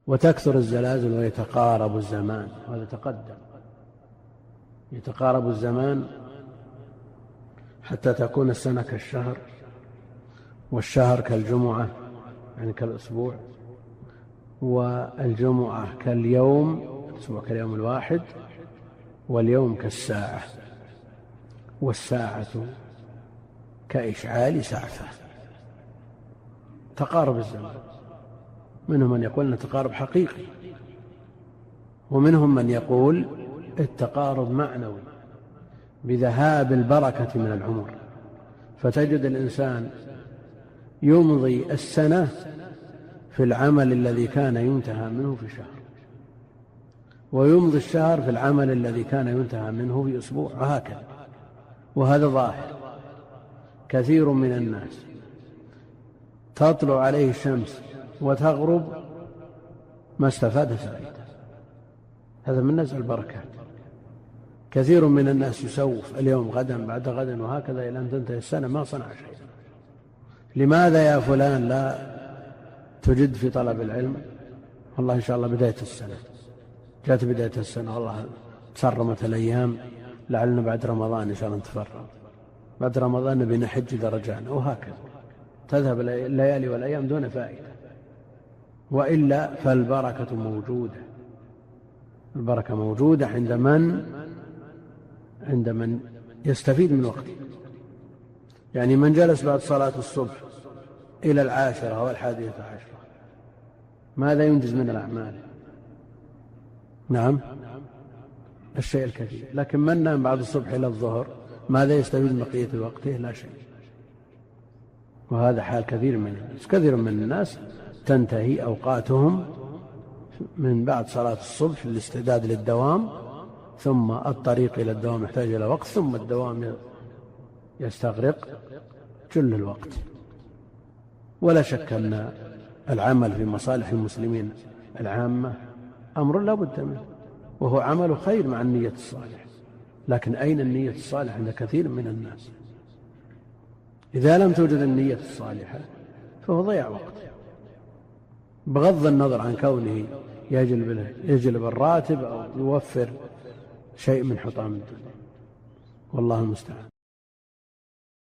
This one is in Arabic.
وتكثر الزلازل ويتقارب الزمان، وهذا تقدم، يتقارب الزمان حتى تكون السنة كالشهر، والشهر كالجمعة يعني كالأسبوع، والجمعة كاليوم، الأسبوع كاليوم الواحد، واليوم كالساعة، والساعة كإشعال سعفة. تقارب الزمان، منهم من يقول أن التقارب حقيقي، ومنهم من يقول التقارب معنوي بذهاب البركة من العمر، فتجد الإنسان يمضي السنة في العمل الذي كان ينتهى منه في شهر، ويمضي الشهر في العمل الذي كان ينتهى منه في أسبوع، وهكذا. وهذا ظاهر. كثير من الناس تطلع عليه الشمس وتغرب ما استفاد فائدة، هذا من نزع البركات. كثير من الناس يسوف اليوم غدا بعد غدا وهكذا إلى أن تنتهي السنة ما صنع شيء. لماذا يا فلان لا تجد في طلب العلم؟ والله إن شاء الله بداية السنة، جاءت بداية السنة والله تسرمت الأيام، لعلنا بعد رمضان إن شاء الله نتفرغ، بعد رمضان نبي نحج إذا رجعنا، وهكذا تذهب الليالي والأيام دون فائدة. وإلا فالبركة موجودة، البركة موجودة عند من يستفيد من وقته. يعني من جلس بعد صلاة الصبح إلى 10 أو 11 ماذا ينجز من الأعمال؟ نعم الشيء الكثير. لكن من نام بعد الصبح إلى الظهر ماذا يستفيد من بقية وقته؟ لا شيء. وهذا حال كثير من الناس تنتهي أوقاتهم من بعد صلاة الصبح للاستعداد للدوام، ثم الطريق إلى الدوام يحتاج إلى وقت، ثم الدوام يستغرق كل الوقت. ولا شك أن العمل في مصالح المسلمين العامة أمر لا بد منه، وهو عمل خير مع النية الصالحة. لكن أين النية الصالحة عند كثير من الناس؟ إذا لم توجد النية الصالحة فهو ضيع وقت، بغض النظر عن كونه يجلب الراتب أو يوفر شيء من حطام الدنيا، والله المستعان.